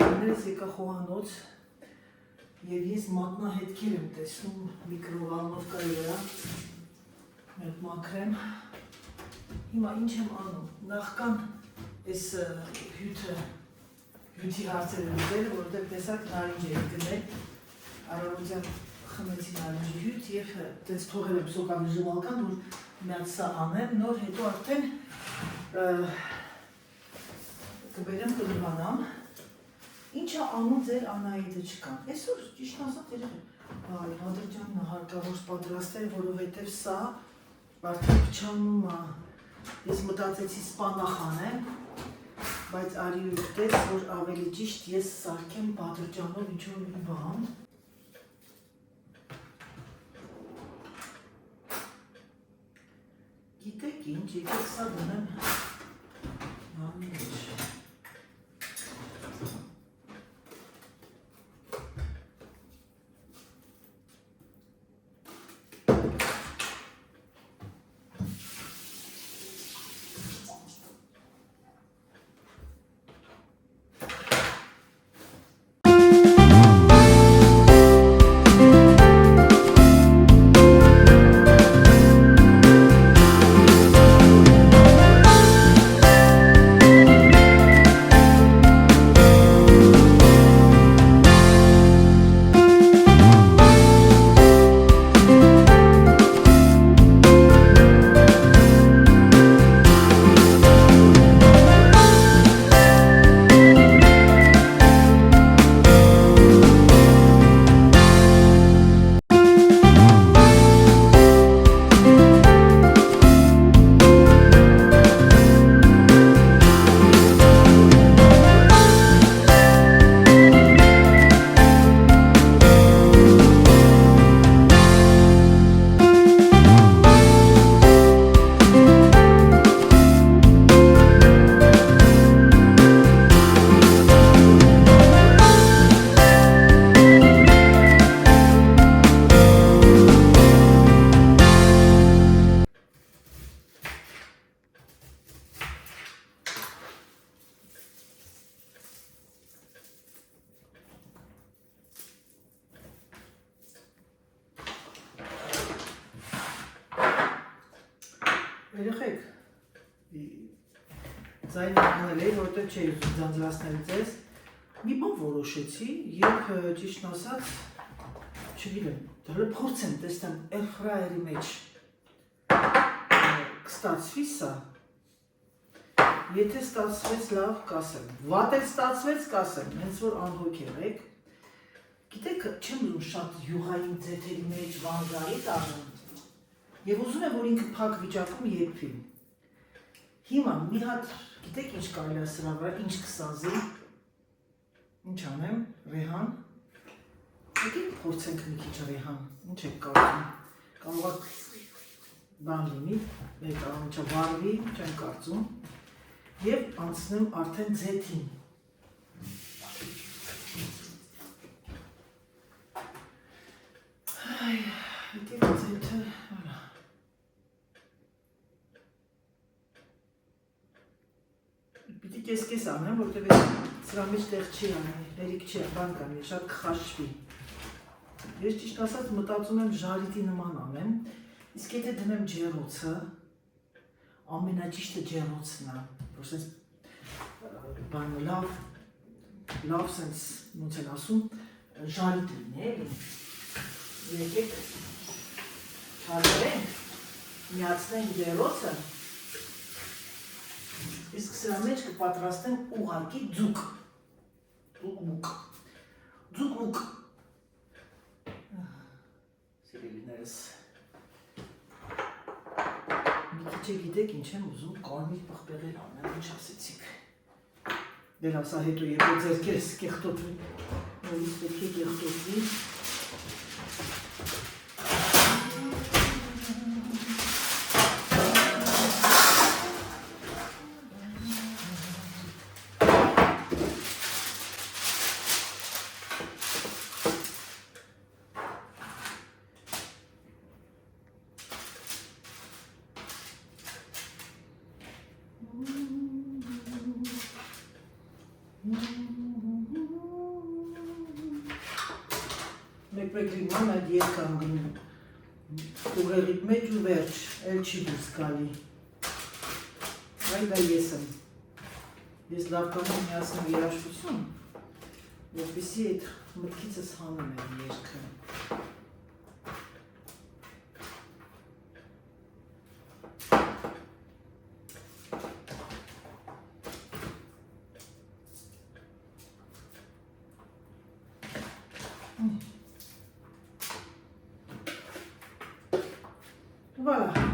Գերիներս եկա խոհանոց և ես մատնահետքեր եմ տեսնում միկրովալնովկայի վրա մեր մաքրեմ հիմա ինչ եմ անում նախքան այս հյութի հարցերը լուծել որովհետև տեսակ նարինջ էի գնել առավոտյան խմեցի նարինջի հյութ և տես թողել եմ սոկավի ժմալկան որ միած սա անեմ նոր հետո արդեն կբերեմ կլվանամ Ինչ է անում ձեր Անահիտը չկան, այսօր ճիշտ ասած երևի, այ Հադրությանն հարկավոր պատրաստել, որովհետև սա արդեն փչանում է, ես մտածեցի սպանախ անեմ, բայց արի ու տես, որ ավելի ճիշտ ես սարքեմ Հադրությանով ինչ-որ մի բան, գիտեք ինչ, եկեք սա դնեմ նանի մեջ Երեխեք, ձայնը անել էի, որտեղ չէի ձանձրացնել ձեզ, մի բան որոշեցի և ճիշտ ասած, չգիտեմ, դրը փորձեմ տեսնեմ էրֆրայերի մեջ կստացվի սա, եթե ստացվեց լավ կասեմ, վատ էլ ստացվեց կասեմ, հենց որ անհոգ եղեք, գիտեք չեմ ուզում շատ յուղային ձեթերի մեջ վանզարի տանում, Եվ ուզում եմ, որ ինքը փակ վիճակում եփվի։ Հիմա մի հատ, գիտեք ինչ կարելի է սրա վրա, ինչ կսազի, ինչ անեմ, ռեհան, եկեք փորձենք մի քիչ ռեհան, ինչ եք կարծում, կարող է բան լինի, կարող է վարվի, չեմ կարծում, և անցնեմ արդեն ձեթին։ Եկեք ձեթը, Պիտի կես-կես անեմ, որտև սրա մեջ տեղ չի անի, հերիք չի, բան կանի, շատ կխաշվի։ Ես ճիշտ ասած մտածում եմ ժարիտի նման անեմ, իսկ եթե դնեմ ջեռոցը, ամենաճիշտը ջեռոցն է, որ սենց բան լավ սենց ոնց են ասում, ժարիտ լինի, էլի։ Եկեք հարվենք, միացնենք ջեռոցը, Իսկ սրա մեջ կպատրաստեմ ուղղակի ձուկ, ձուկ, սիրելիներս, մի քիչ գիտեք ինչ եմ ուզում կարմիր պղպեղել անեմ, ինչ ասեցիք, դեր ասա հետո եթե ձերքերս կեղտոտվի, նորից պետք է կեղտոտվի, Երբեք լիման այդ երկ անգնում ուղեղիտ մեջ ու վերջ, էլ չի դուրս գալի։ Այ դա ես եմ։ Ես լավ կանեմ միասին երաշտություն, որպեսզի այդ մտքիցս հանում եմ երգը։ Voilà.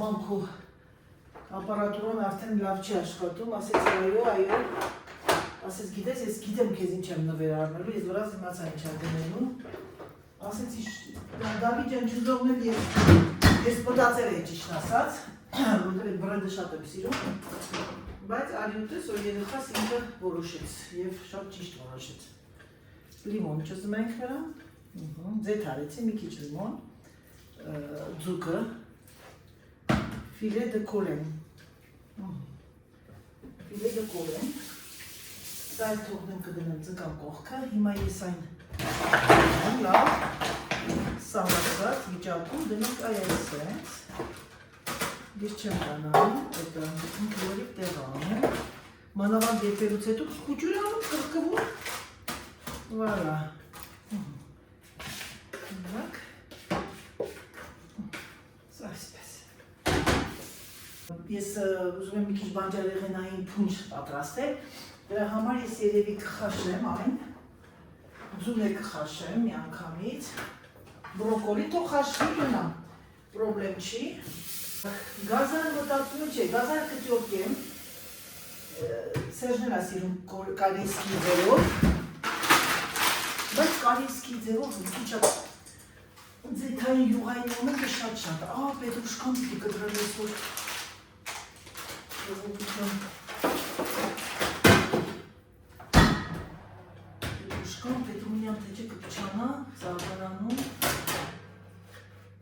Մամքու ապարատուրան արդեն լավ չի աշխատում, ասեց այո, ասեց գիտես, ես գիտեմ քեզ ինչ եմ նվեր առնելու, ես վրաց իմացա ինչ եմ գնելու, ասեց Դավիթ ջան ճուզողն եմ ես մտածել էի ճիշտ ասած, որտեղ այդ բրենդը շատ եմ սիրում, բայց արյութս որ երեխաս ինքը որոշեց և շատ ճիշտ որոշեց։ Լիմոն չզում ենք նրան, ձեթ արեցի, մի քիչ լիմոն, ձուկը, Filet de colin. Filet de colin. Դա էլ թողնեմ կդնեմ ձգան կողքը, հիմա ես այն լավ սավացած վիճակում դնենք այս ես չեմ կանանում, դա ինքնորիվ տեղ անում, մանավանդ եթերուց հետո խուճուր անում, կրկվում, վալա, Ես ուզում եմ մի քիչ բանջարեղենային փունջ պատրաստել, դրա համար ես երևի կխաշեմ այն, ձուն է կխաշեմ մի անգամից, բրոկոլի թող խաշվի մնա, պրոբլեմ չի, գազարը մտածում չէ, գազարը կտյոկեմ, Սերժն էլ է սիրում կարիսկի ձևով, բայց կարիսկի ձևով մի քիչ ձեթային յուղային մոմենտը շատ, պետրուշկան պիտի կտրեմ ես որ Պետրուշկան, պետրումյան թեչը կպչանա, զարգանանում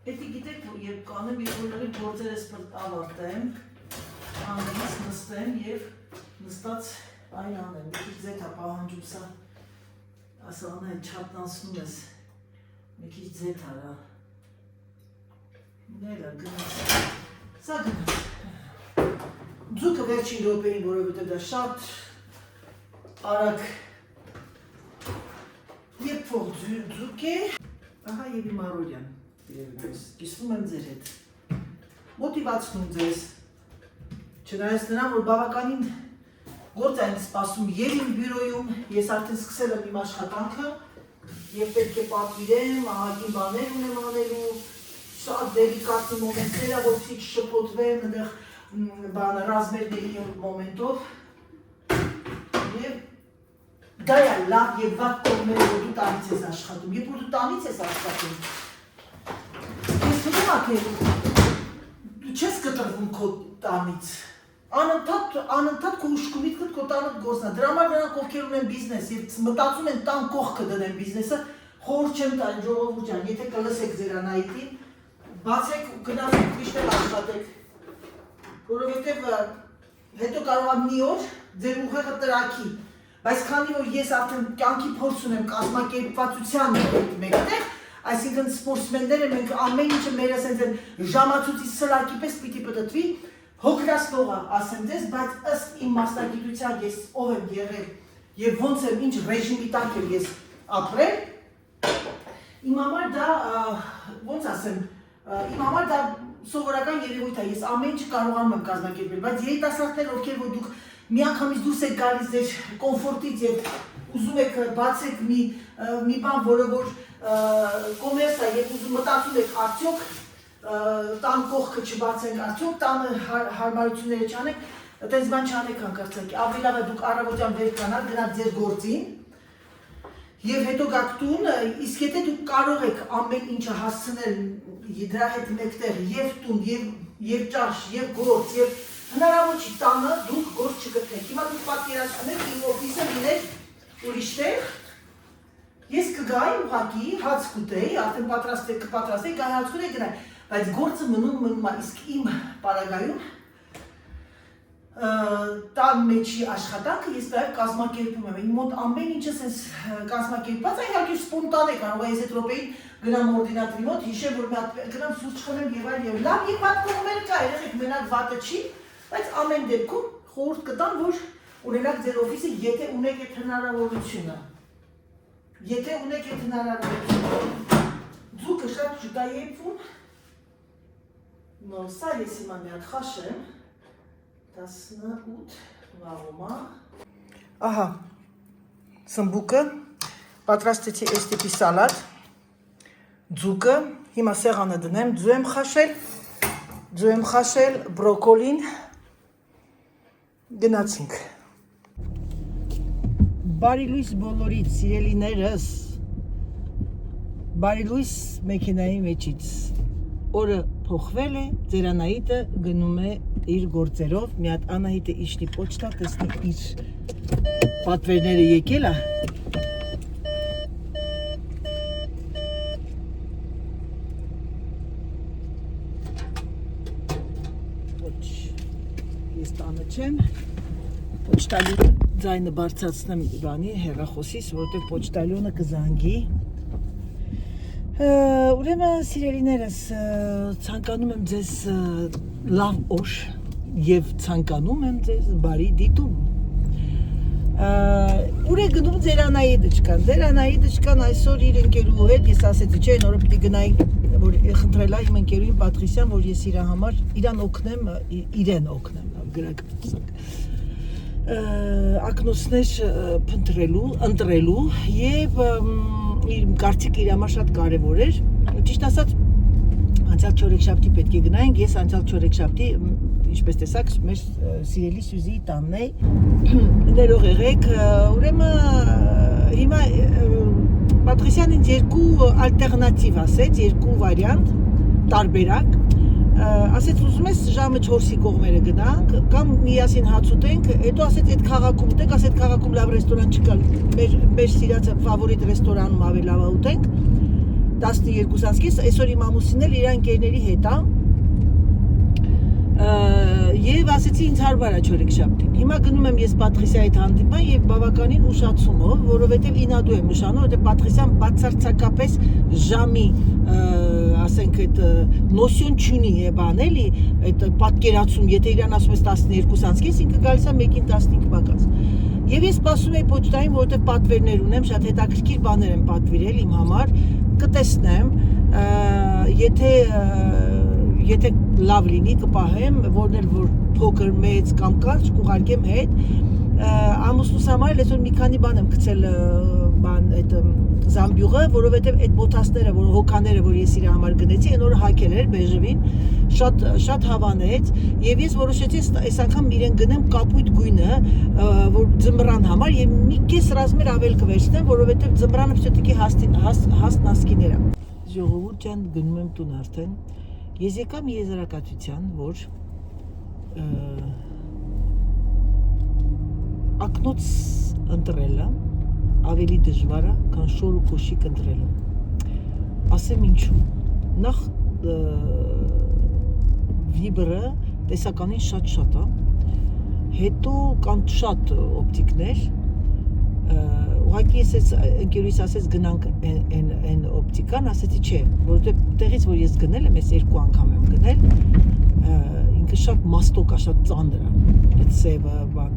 Պետի գիտեք, երբ կանեմ, երբ որների գործերս ավարտեմ, անգնից նստեմ և նստած այն անեմ, մի քիչ ձեթ պահանջում սա, ասա անա այդ չապնանցնում ես, մի քիչ ձեթ արա, նելա գնաց, սա գնաց Ձուկը վերջին րոպեին, որովհետև դա շատ արագ երբ փող ձուկ է, ահա և իմ Արորյան, կիսվում եմ ձեր հետ, մոտիվացնում ձեզ, չնայած նրան, որ բավականին գործ այն սպասում և իմ բյուրոյում, ես արդեն սկսել եմ իմ աշխատանքը և պետք է պատվիրեմ, ահագին բաներ ունեմ անելու, շատ դելիկատի մոմենտները, որպեսզի չշփոթվեմ, այնտեղ բանը ռազմերների մոմենտով և դա է լավ և վատ կողմերը, որ դու տանից ես աշխատում, երբ որ դու տանից ես աշխատում, ես թվում ա թե դու չես կտրվում քո տանից, անընդհատ քո ուշքի միտքդ քո տանդ գործն է, դրա համար նրանք ովքեր ունեն բիզնես և մտածում են տան կողքը դնեն բիզնեսը, խորհուրդ չեմ տալի ժողովուրդ ջան, եթե կլսեք ձեր Անահիտին, բացեք ու գնացեք միշտ էլ աշխատեք որովհետև հետո կարող է մի օր ձեր ուղեղը տրաքի, բայց քանի որ ես արդեն կյանքի փորձ ունեմ կազմակերպվածության մեկտեղ, այսինքն սպորտսմենները մենք ամեն ինչը մեր ասենց ժամացույցի սլակի պես պիտի պտտվի, հոգրաստող ասեմ ձեզ, բայց ըստ իմ մասնագիտության ես ով եմ եղել եւ ոնց եմ ինչ ռեժիմի տակ եմ ես ապրել, իմ համար դա ոնց ասեմ, իմ համար դա սովորական երևույթ է, ես ամեն ինչ կարողանում եմ կազմակերպել, բայց երիտասարդներ, ովքեր որ դուք միանգամից դուրս եք գալիս ձեր կոմֆորտից եւ ուզում եք բացեք մի բան, որը որ կոմերս է, եւ ուզում մտածում եք արդյոք տան կողքը չբացենք, արդյոք տանը հարմարությունները չանենք, Այդպես բան չանեք հանկարծակի, ավելի լավ է դուք առավոտյան վեր կանալ, գնաք ձեր գործին եւ հետո գաք տուն, իսկ եթե դուք կարող եք ամեն ինչը հասցնել դրա հետ մեկտեղ եւ տուն, եւ ճաշ, եւ գործ, եւ հնարավոր չի տանը դուք գործ չգտնեք։ Հիմա դուք պատկերացնում եք իմ օֆիսը լիներ ուրիշ տեղ, ես կգայի ուղղակի հաց կուտեի, արդեն կպատրաստեի, գայի հաց կուտեի գնայի, բայց գործը մնում է, իսկ իմ պարագայում տան մեջի աշխատանքը ես նաև կազմակերպում եմ, իմ մոտ ամեն ինչը սենց կազմակերպված է, իհարկե սպոնտան է կարող է ես այդ րոպեին գնամ օրդինատորի մոտ, հիշեմ, որ գնամ սուրճ խմեմ եւ այլ եւ լավ, եւ պատմում էլ կա, երեք մենակ վատը չի, բայց ամեն դեպքում խորհուրդ կտամ, որ ունենաք ձեր օֆիսը, եթե ունեք այդ հնարավորությունը։ Եթե ունեք այդ հնարավորությունը, ձուկը շատ ջուտա է եփվում։ Նո, սա ես հիմա մի հատ խաշեմ։ 18 վաղումա։ Ահա, սմբուկը, պատրաստեցի այս տիպի սալատ, ձուկը, հիմա սեղանը դնեմ, ձու եմ խաշել, բրոկոլին, գնացինք։ Բարի լույս բոլորից, սիրելիներս, բարի լույս մեքենայի մեջից, օրը փոխվել է, ձերանայիտը գնում է իր գործերով, մի հատ Անահիտը իշնի պոչտա, տեսնի իր պատվերները եկել է։ Ես տանը չեմ, պոչտալյոնը ձայնը բարձրացնեմ բանի հեռախոսից, որտեղ պոչտալյոնը կզանգի։ Ուրեմն սիրելիներս, ցանկանում եմ ձեզ լավ օր եւ ցանկանում եմ ձեզ բարի դիտում։ Ուր է գնում ձեր Անահիտը, ձեր Անահիտը այսօր իր ընկերուհու հետ, ես ասեցի, չէ, նորը պիտի գնայի, որ խնդրելա իմ ընկերուհին Պատրիսյան, որ ես իր համար իրան օգնեմ, իրեն օգնեմ, գրակացակ։ Ակնոցներ փնտրելու, ընտրելու եւ իր կարծիքը իր համար շատ կարևոր էր։ Ճիշտ ասած, անցյալ չորեքշաբթի պետք է գնայինք, ես անցյալ չորեքշաբթի, ինչպես տեսաք, մեր սիրելի Սյուզիի տանն էի, ներող եղեք, ուրեմն հիմա Պատրիսյանն ինձ երկու ալտերնատիվ ասեց, երկու վարիանտ, տարբերակ, ասեց ուզում ես ժամը 4-ի կողմերը գնանք, կամ միասին հաց ուտենք, հետո ասեց այդ քաղաքում ուտենք, ասեց քաղաքում լավ ռեստորան չկա, մեր սիրած ֆավորիտ ռեստորանում ավելի լավ ուտենք, 12:30, այսօր իմ ամուսինն էլ իր ընկերների հետ է, եւ ասեցի ինձ հարմար է չորեքշաբթին։ Հիմա գնում եմ ես Պատրիսյայի հետ հանդիպան եւ բավականին ուշացումով, որովհետեւ ինադու եմ նշանում, որովհետեւ Պատրիսյան բացարձակապես ժամի, ասենք այդ նոսյոն չունի է բան էլի, այդ պատկերացում, եթե իրան ասում ես 12:30, ինքը գալիս է 1:15 պակաս։ Եվ ես սպասում եի պոչտային, որովհետեւ պատվերներ ունեմ, շատ հետաքրքիր բաներ եմ պատվիրել իմ համար, կտեսնեմ, եթե լավ լինի կպահեմ, որն էլ որ փոքր մեծ կամ կարճ կուղարկեմ հետ, ամուսնուս համար էլ այսօր մի քանի բան եմ գցել այդ զամբյուղը, որովհետև այդ բոթասները, որ հոկաները, որ ես իր համար գնեցի, այն օրը հագել էր բեժևին, շատ հավանեց, եւ ես որոշեցի այս անգամ իրեն գնեմ կապույտ գույնը, որ ձմռան համար եւ մի կես ռազմեր ավել կվերցնեմ, որովհետև ձմռանը պիտի հաստ նասկիներ է։ Ժողովուրդ ջան, գնում եմ տուն արդեն։ Ես եկամ եզրակացության, որ ակնոց ընտրելը ավելի դժվար է, քան շոր ու կոշիկ ընտրելը։ Ասեմ ինչու։ Նախ վիբրը տեսականին շատ է, հետո կան շատ օպտիկներ, ուղղակի ես ընկերուհիս ասեց գնանք այն օպտիկան, ասեցի չէ, որովհետև տեղից որ ես գնել եմ, ես 2 անգամ եմ գնել, ինքը շատ մաստոկ է, շատ ծանր է, այդ սևը բան։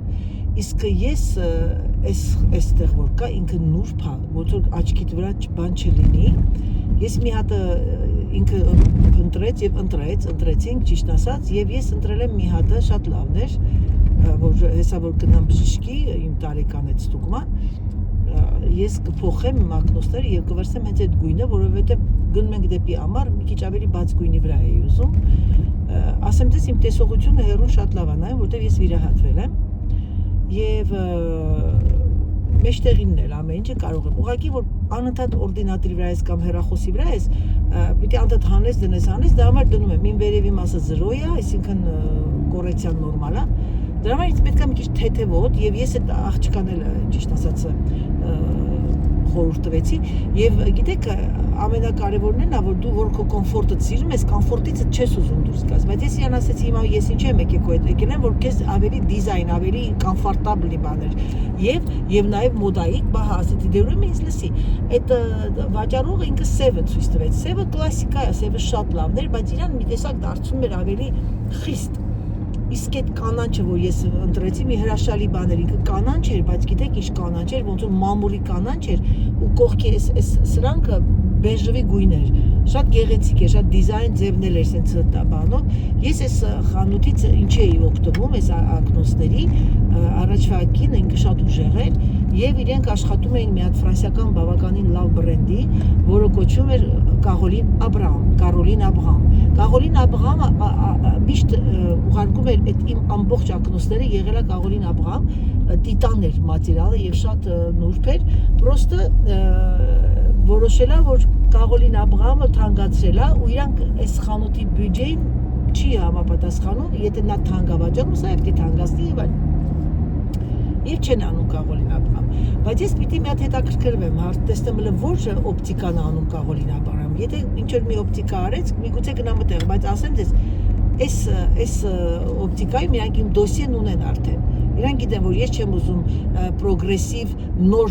Իսկ ես այստեղ որ կա, ինքը նուրբ է, ոնց որ աչքիդ վրա բան չլինի։ Ես մի հատ ինքը ընտրեց եւ ընտրեցինք, ճիշտ ասած, եւ ես ընտրել եմ մի հատը, շատ լավն էր, որ հեսա որ գնամ բժշկի, իմ տարեկան այդ ստուգման, ես կփոխեմ մակնոսները եւ կվերցնեմ հենց այդ գույնը, որովհետեւ գնում ենք դեպի ամառ, մի քիչ ավելի բաց գույնի վրա էի ուզում։ Ասեմ դες ես իմ տեսողությունը հեռուն շատ լավ անայեմ, որտեղ ես վիրահատվել եմ եւ մեջտեղինն էլ ամեն ինչը կարող եմ։ Ուղղակի որ անընդհատ օրդինատորի վրա ես կամ հեռախոսի վրա ես, պիտի անդադ հանես, դնես, դրա համար դնում եմ իմ վերևի մասը 0 է, այսինքն կոռեկցիան նորմալ է։ Դրա համար ինձ պետք է մի քիչ թեթևոտ եւ ես այդ աղջկան էլ ճիշտ ասած խորհուրդ տվեցի եւ գիտեք ամենակարևորն է նա որ դու որ քո կոմֆորտը սիրում ես կոմֆորտից չես ուզում դուրս գաս բայց ես իրան ասեցի հիմա ես ինչ եմ եկել քո հետ եկել եմ որ քեզ ավելի դիզայն ավելի կոմֆորտաբլի բաներ եւ նաեւ մոդայիկ բահա ասեցի դե ուրեմն ինձ լսի այդ վաճառողը ինքը սևը ցույց տվեց սևը կլասիկա է սևը շատ լավն էր բայց իրան մի տեսակ դարձում էր ավելի խիստ իսկ այդ կանանչը, որ ես ընտրեցի մի հրաշալի բաներ, ինքը կանանչ էր, բայց գիտեք ինչ կանանչ էր, ոնց որ մամուլի կանանչ էր ու կողքի այս սրանքը բեժևի գույն էր, շատ գեղեցիկ էր, շատ դիզայն ձևներ էր սենց բանով, ես այս խանութից ինչ էի օգտվում, այս ակնոցների, առաջվա կինը ինքը շատ ուժեղ էր եւ իրենք աշխատում էին մի հատ ֆրանսիական բավականին լավ բրենդի, որը կոչվում էր Կարոլին Աբրահամ։ Կարոլին Աբրահամը միշտ ուղարկում էր այդ իմ ամբողջ ակնոցները եղել է Կարոլին Աբրահամ, տիտան էր մատերիալը եւ շատ նուրբ էր, պրոստը որոշել է որ Կարոլին Աբրահամը թանկացրել է ու իրանք այս խանութի բյուջեին չի համապատասխանում, եթե նա թանկ է վաճառում, սա պետք է թանկացնի եւ այլն։ Եվ չեն անում Կարոլին Աբրահամ, բայց ես պիտի մի հատ հետաքրքրվեմ, տեսնեմ որ օպտիկան անում Կարոլին Աբրահամ, եթե ինչ-որ մի օպտիկա արեց, միգուցե գնամ այդտեղ, բայց ասեմ ձեզ, այս օպտիկայում իրանք իմ դոսիեն ունեն արդեն, իրանք գիտեն, որ ես չեմ ուզում պրոգրեսիվ նոր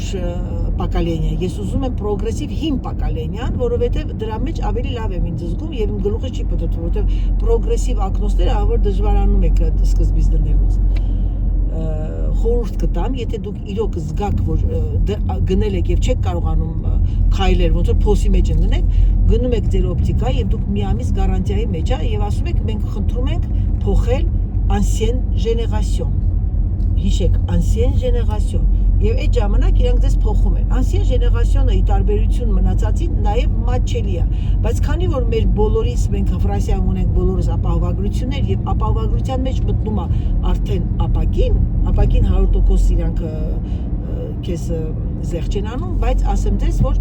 պակալենիա, ես ուզում եմ պրոգրեսիվ հին պակալենիան, որովհետև դրա մեջ ավելի լավ եմ ինձ զգում եւ իմ գլուխը չի պտտվում, որովհետև պրոգրեսիվ ակնոցները ահավոր դժվարանում եք սկզբից դնելուց։ Խորհուրդ կտամ, եթե դուք իրոք զգաք, որ գնել եք եւ չեք կարողանում քայլել, ոնց որ փոսի մեջ ընկնեք, գնում եք ձեր օպտիկա եւ դուք մի ամիս գարանտիայի մեջ ա եւ ասում եք մենք խնդրում ենք փոխել ancienne génération։ Հիշեք, ancienne génération։ Եվ այդ ժամանակ իրանք դες փոխում են։ Ancienne génération-ը ի տարբերություն մնացածին նաև մատչելի է, բայց քանի որ մեր բոլորիս մենք Ֆրանսիայում ունենք բոլորս ապահովագրություններ եւ ապահովագրության մեջ մտնում է արդեն ապակին 100% իրանք քեզ զեղ չեն անում, բայց ասեմ դες որ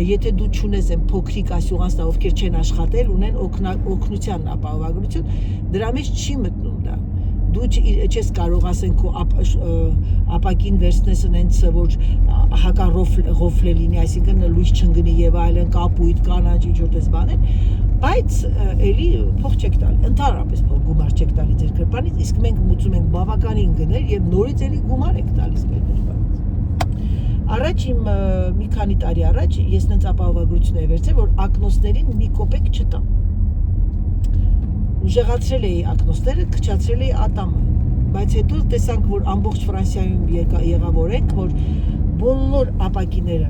եթե դու չունես այն փոքրիկ ասյուրանսը, ովքեր չեն աշխատել, ունեն օգնության ապահովագրություն, դրա մեջ չի մտնում դա։ Դու չես կարող ասեն քո ապակին վերցնես այնց որ հակառոֆլե լինի, այսինքն լույս չընկնի եւ այլն, կապույտ, կանաչ, ինչ-որ դες բաներ, բայց էլի փող չեք տալ, ընդհանրապես փող գումար չեք տալի ձեր գրպանից, իսկ մենք մուծում ենք բավականին գնել եւ նորից էլի գումար եք տալիս մեր գրպանից։ Առաջ իմ մի քանի տարի առաջ ես նենց ապահովագրություն էի վերցրել, որ ակնոցներին մի կոպեկ չտամ։ Ուժեղացրել էի ակնոցները, քչացրել էի ատամը, բայց հետո տեսանք, որ ամբողջ Ֆրանսիայում եղավոր ենք, որ բոլոր ապակիները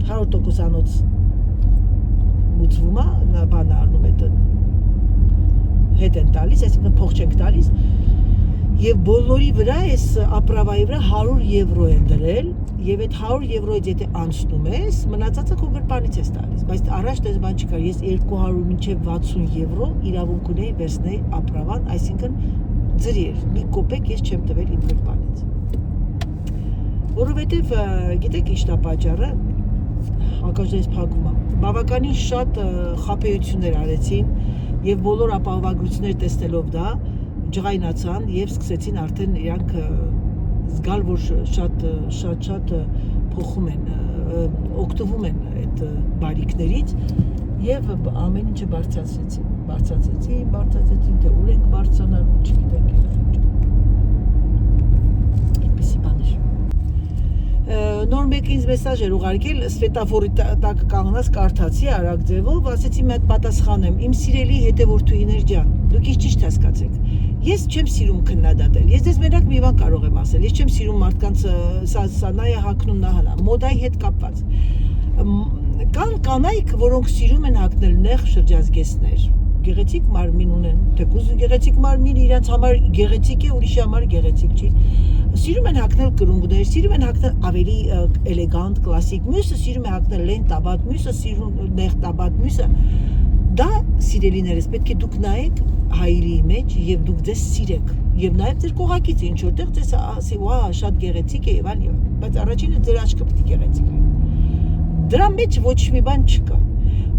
100%-անոց մուծվում է, բանը առնում է հետ են տալիս, այսինքն փող չենք տալիս, եւ բոլորի վրա այս ապրավայի վրա 100 եվրո են դրել, եւ այդ 100 եվրոից եթե անցնում ես, մնացածը քո գրպանից ես տալիս, բայց առաջ դες բան չկար, ես 200 մինչև 60 եվրո իրավունք ունեի վերցնել ապրավան, այսինքն ձրի էր, մի կոպեկ ես չեմ տվել իմ գրպանից։ Որովհետև գիտեք ինչ է պատճառը, ակաժես փակում է։ Բավականին շատ խաբեություններ արեցին եւ բոլոր ապահովագրություններ տեսնելով դա ջղայնացան եւ սկսեցին արդեն իրանք զգալ, որ շատ փոխում են, օգտվում են այդ բարիկներից եւ ամեն ինչը բարձրացեցին, թե ուր ենք բարձրանալու, չգիտենք ինչ։ Այդպիսի բաներ։ Նոր մեկ ինձ մեսաժ էր ուղարկել, սվետաֆորի տակ կանգնած կարդացի արագ ձևով, ասեցի մի հատ պատասխանեմ, իմ սիրելի հետևորդուհիներ ջան, դուք ինչ ճիշտ հասկացեք։ Ես չեմ սիրում քննադատել, ես դες մենակ մի բան կարող եմ ասել, ես չեմ սիրում մարդկանց սա նա է հագնում նա հնա, մոդայի հետ կապված։ Կան կանայք, որոնք սիրում են հագնել նեղ շրջազգեստներ, գեղեցիկ մարմին ունեն, թեկուզ գեղեցիկ մարմին իրենց համար գեղեցիկ է, ուրիշի համար գեղեցիկ չի։ Սիրում են հագնել կրունկներ, սիրում են հագնել ավելի էլեգանտ, կլասիկ, մյուսը սիրում է հագնել լեն տաբատ, մյուսը սիրում նեղ տաբատ, մյուսը Դա սիրելիներս պետք է դուք նայեք հայրի մեջ եւ դուք ձեզ սիրեք եւ նաեւ ձեր կողակից ինչ որտեղ ձեզ ասի «Վա, շատ գեղեցիկ է» եւ այլն, բայց առաջինը ձեր աչքը պետք է գեղեցիկ լինի։ Դրա մեջ ոչ մի բան չկա։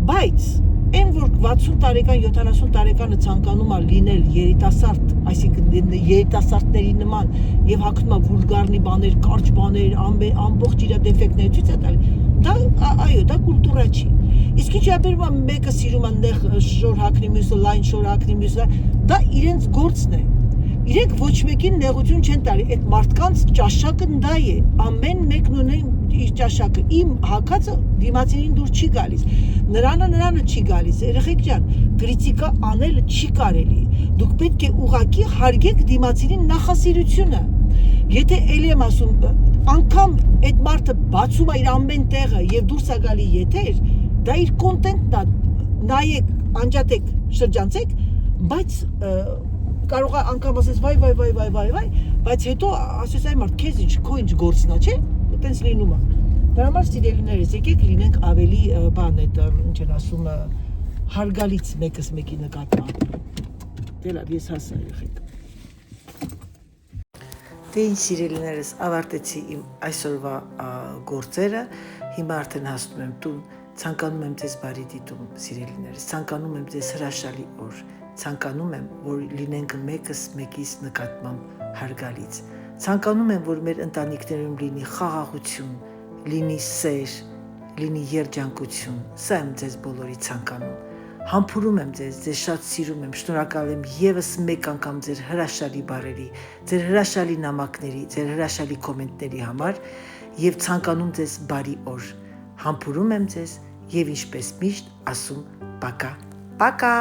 Բայց այն որ 60 տարեկան, 70 տարեկանը ցանկանում է լինել երիտասարդ, այսինքն երիտասարդների նման եւ հագնում է վուլգարնի բաներ, կարճ բաներ, ամբողջ իր դեֆեկտները ցույց է տալի, դա այո, դա կուլտուրա չի։ Իսկ ինչ ապերում է մեկը սիրում է նեղ շոր հագնի, մյուսը լայն շոր հագնի, մյուսը դա իրենց գործն է։ Իրենք ոչ մեկին նեղություն չեն տալի, այդ մարդկանց ճաշակը դա է, ամեն մեկն ունի իր ճաշակը, իմ հագածը դիմացինին դուր չի գալիս, նրանը չի գալիս, երեխեք ջան, կրիտիկա անելը չի կարելի, դուք պետք է ուղղակի հարգեք դիմացինին նախասիրությունը, եթե էլի եմ ասում, անգամ այդ մարդը բացում է իր ամեն տեղը եւ դուրս է գալի եթեր, դա իր կոնտենտն է, նայեք, անջատեք, շրջանցեք, բայց կարող է անգամ ասես վայ, բայց հետո ասես այ մարդ քեզ ինչ, քո ինչ գործն է, չէ՞, այտենց լինում է։ Դրա համար սիրելիներս, եկեք լինենք ավելի բան այդ ինչ են ասում հարգալից մեկս մեկի նկատմամբ։ Դե լավ, ես հասա եղեք։ Դե ինչ սիրելիներս, ավարտեցի իմ այսօրվա գործերը, հիմա արդեն հասնում եմ տուն, ցանկանում եմ ձեզ բարի դիտում, սիրելիներս, ցանկանում եմ ձեզ հրաշալի օր, ցանկանում եմ, որ լինենք մեկս մեկիս նկատմամբ հարգալից, ցանկանում եմ, որ մեր ընտանիքներում լինի խաղաղություն, լինի սեր, լինի երջանկություն, սա եմ ձեզ բոլորի ցանկանում, համբուրում եմ ձեզ շատ սիրում եմ, շնորհակալ եմ ևս մեկ անգամ ձեր հրաշալի բառերի, ձեր հրաշալի նամակների, ձեր հրաշալի կոմենտների համար եւ ցանկանում ձեզ բարի օր, համբուրում եմ ձեզ եւ ինչպես միշտ ասում, պակա, պակա։